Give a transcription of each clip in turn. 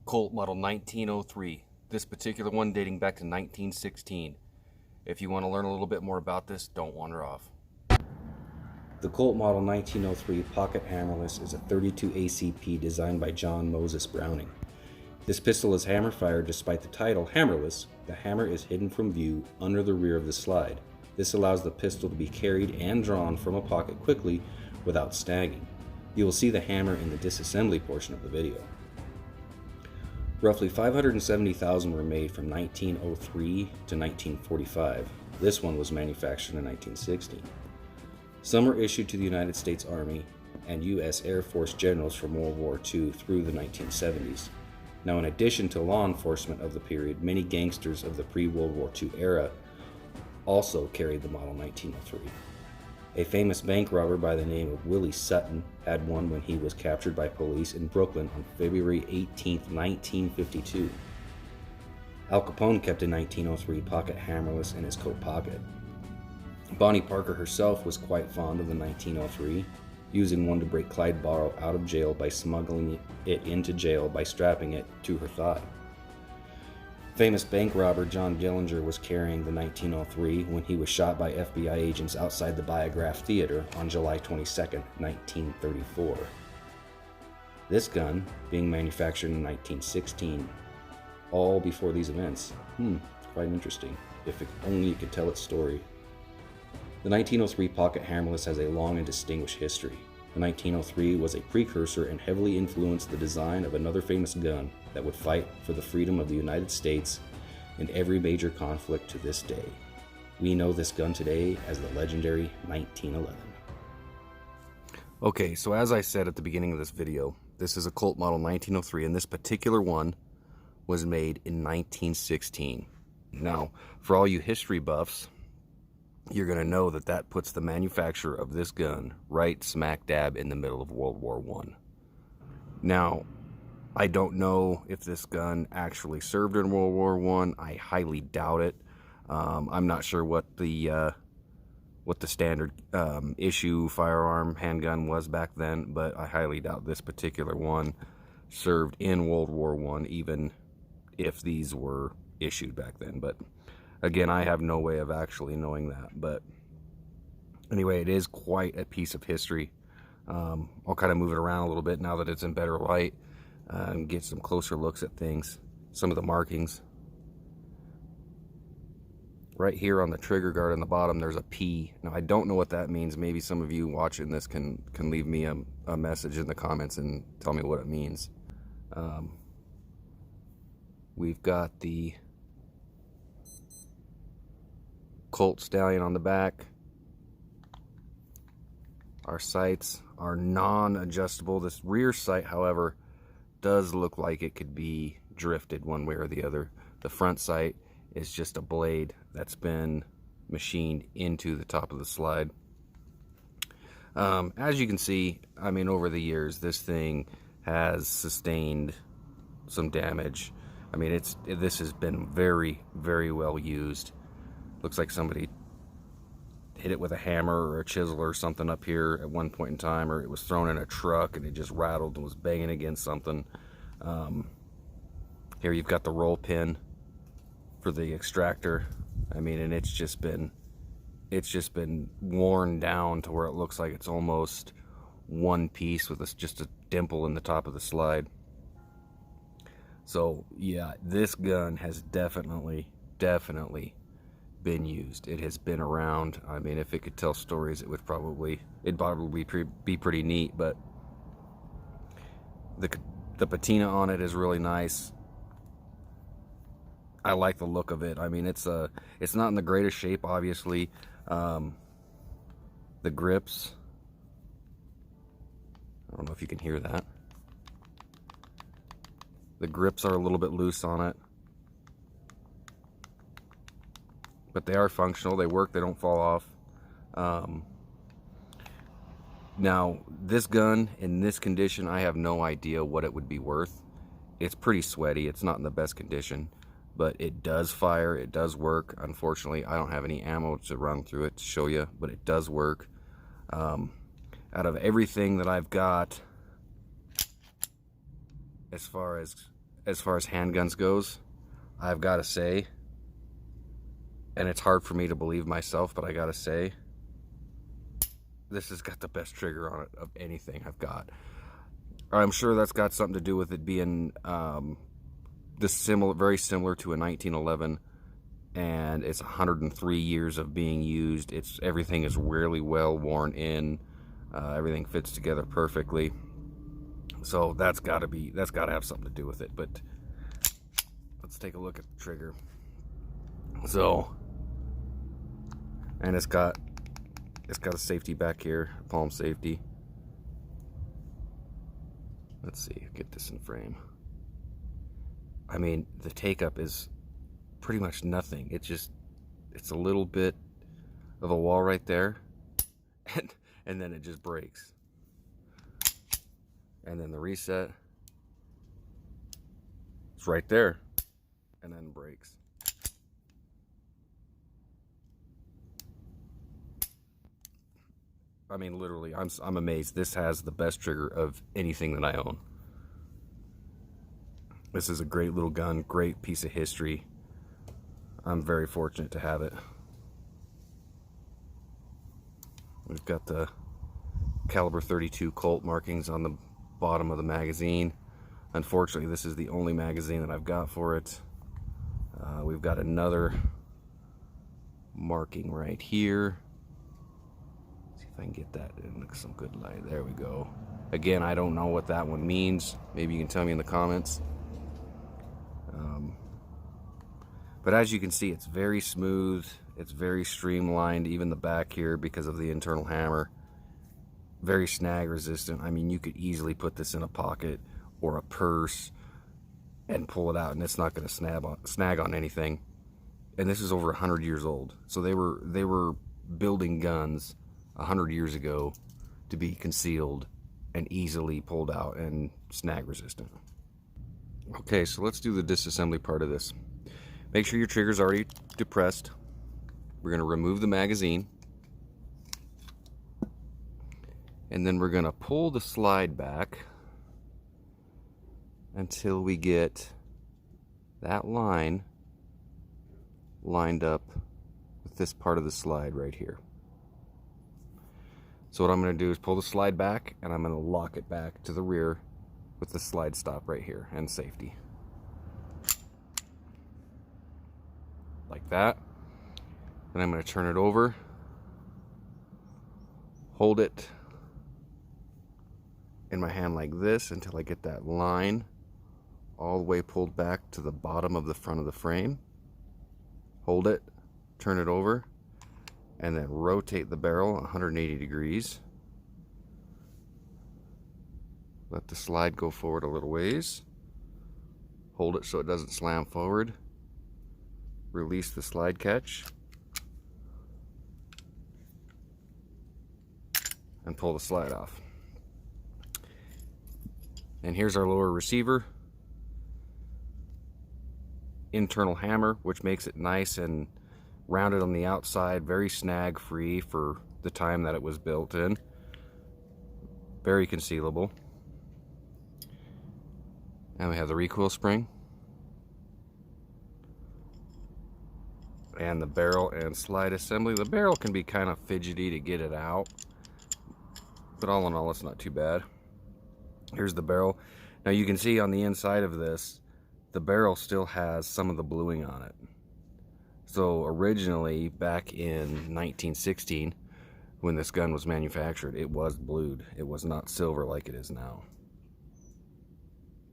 Colt model 1903. This particular one dating back to 1916. If you want to learn a little bit more about this, don't wander off. The Colt Model 1903 Pocket Hammerless is a .32 ACP designed by John Moses Browning. This pistol is hammer-fired despite the title Hammerless. The hammer is hidden from view under the rear of the slide. This allows the pistol to be carried and drawn from a pocket quickly without snagging. You will see the hammer in the disassembly portion of the video. Roughly 570,000 were made from 1903 to 1945. This one was manufactured in 1916. Some were issued to the United States Army and U.S. Air Force generals from World War II through the 1970s. Now, in addition to law enforcement of the period, many gangsters of the pre-World War II era also carried the Model 1903. A famous bank robber by the name of Willie Sutton had one when he was captured by police in Brooklyn on February 18, 1952. Al Capone kept a 1903 pocket hammerless in his coat pocket. Bonnie Parker herself was quite fond of the 1903, using one to break Clyde Barrow out of jail by smuggling it into jail by strapping it to her thigh. Famous bank robber John Dillinger was carrying the 1903 when he was shot by FBI agents outside the Biograph Theater on July 22, 1934. This gun being manufactured in 1916, all before these events. Quite interesting. If only you could tell its story. The 1903 Pocket Hammerless has a long and distinguished history. The 1903 was a precursor and heavily influenced the design of another famous gun that would fight for the freedom of the United States in every major conflict to this day. We know this gun today as the legendary 1911. Okay, so as I said at the beginning of this video, this is a Colt model 1903, and this particular one was made in 1916. Now, for all you history buffs, you're going to know that that puts the manufacturer of this gun right smack dab in the middle of World War I. Now, I don't know if this gun actually served in World War I. I highly doubt it. I'm not sure what the standard issue firearm handgun was back then, but I highly doubt this particular one served in World War I, even if these were issued back then. But again, I have no way of actually knowing that. But anyway, it is quite a piece of history. I'll kind of move it around a little bit now that it's in better light and get some closer looks at things. Some of the markings. Right here on the trigger guard on the bottom, there's a P. Now, I don't know what that means. Maybe some of you watching this can leave me a message in the comments and tell me what it means. We've got the Colt Stallion on the back. Our sights are non-adjustable. This rear sight, however, does look like it could be drifted one way or the other. The front sight is just a blade that's been machined into the top of the slide. As you can see, I mean, over the years, this thing has sustained some damage. I mean, this has been very, very well used. Looks like somebody hit it with a hammer or a chisel or something up here at one point in time, or it was thrown in a truck and it just rattled and was banging against something. Here you've got the roll pin for the extractor. I mean, and it's just been worn down to where it looks like it's almost one piece with just a dimple in the top of the slide. So yeah, this gun has definitely been used. It has been around. I mean, if it could tell stories, it'd probably be pretty neat. But the patina on it is really nice. I like the look of it. I mean, it's not in the greatest shape, obviously. The grips, I don't know if you can hear that. The grips are a little bit loose on it, but they are functional. They work. They don't fall off. Now, this gun in this condition, I have no idea what it would be worth. It's pretty sweaty. It's not in the best condition, but it does fire. It does work. Unfortunately, I don't have any ammo to run through it to show you, but it does work. Out of everything that I've got, as far as as far as handguns goes, I've got to say, and it's hard for me to believe myself, but I got to say, this has got the best trigger on it of anything I've got. I'm sure that's got something to do with it being very similar to a 1911, and it's 103 years of being used. Everything is really well worn in. Everything fits together perfectly. So that's got to have something to do with it. But let's take a look at the trigger. So, and it's got a safety back here, palm safety. Let's see, get this in frame. I mean, the take up is pretty much nothing. It's a little bit of a wall right there, and then it just breaks. And then the reset, it's right there, and then breaks. I mean, literally, I'm amazed. This has the best trigger of anything that I own. This is a great little gun, great piece of history. I'm very fortunate to have it. We've got the caliber 32 Colt markings on the bottom of the magazine. Unfortunately, this is the only magazine that I've got for it. We've got another marking right here. See if I can get that in some good light. There we go. Again, I don't know what that one means. Maybe you can tell me in the comments. But as you can see, it's very smooth. It's very streamlined, even the back here, because of the internal hammer. Very snag resistant. I mean, you could easily put this in a pocket or a purse and pull it out, and it's not going to snag on anything. And this is over 100 years old. So they were building guns 100 years ago to be concealed and easily pulled out and snag resistant. Okay, so let's do the disassembly part of this. Make sure your trigger's already depressed. We're going to remove the magazine, and then we're going to pull the slide back until we get that line lined up with this part of the slide right here. So what I'm going to do is pull the slide back, and I'm going to lock it back to the rear with the slide stop right here and safety. Like that. Then I'm going to turn it over, hold it in my hand like this until I get that line all the way pulled back to the bottom of the front of the frame. Hold it, turn it over, and then rotate the barrel 180 degrees. Let the slide go forward a little ways. Hold it so it doesn't slam forward. Release the slide catch and pull the slide off. And here's our lower receiver. Internal hammer, which makes it nice and rounded on the outside, very snag free for the time that it was built in. Very concealable. And we have the recoil spring. And the barrel and slide assembly. The barrel can be kind of fidgety to get it out, but all in all, it's not too bad. Here's the barrel. Now you can see on the inside of this, the barrel still has some of the bluing on it. So originally, back in 1916, when this gun was manufactured, it was blued. It was not silver like it is now.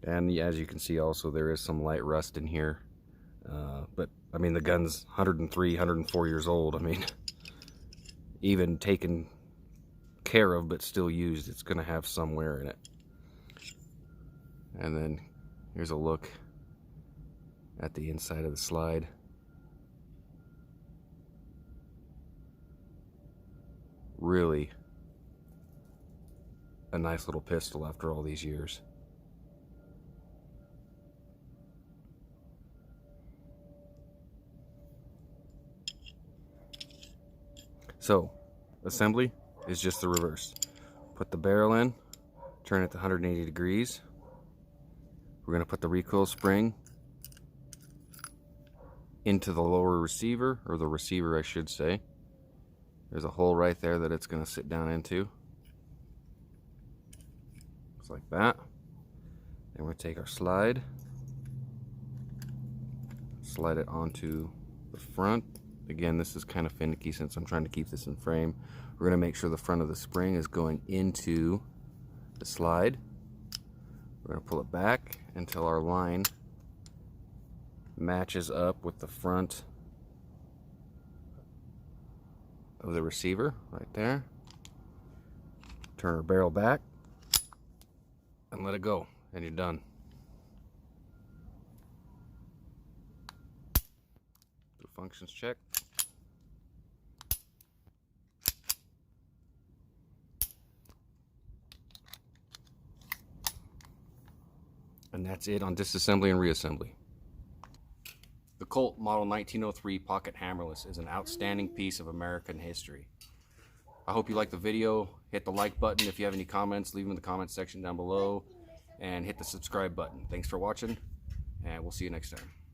And as you can see also, there is some light rust in here. But I mean, the gun's 103, 104 years old. I mean, even taken care of but still used, it's going to have some wear in it. And then here's a look at the inside of the slide. Really a nice little pistol after all these years. So, assembly is just the reverse. Put the barrel in, turn it to 180 degrees, We're going to put the recoil spring into the lower receiver, or the receiver I should say. There's a hole right there that it's going to sit down into. Just like that. Then we'll take our slide, slide it onto the front. Again, this is kind of finicky since I'm trying to keep this in frame. We're going to make sure the front of the spring is going into the slide. We're going to pull it back until our line matches up with the front of the receiver right there. Turn our barrel back and let it go, and you're done. Do a functions check. And that's it on disassembly and reassembly. The Colt Model 1903 Pocket Hammerless is an outstanding piece of American history. I hope you liked the video. Hit the like button. If you have any comments, leave them in the comment section down below. And hit the subscribe button. Thanks for watching, and we'll see you next time.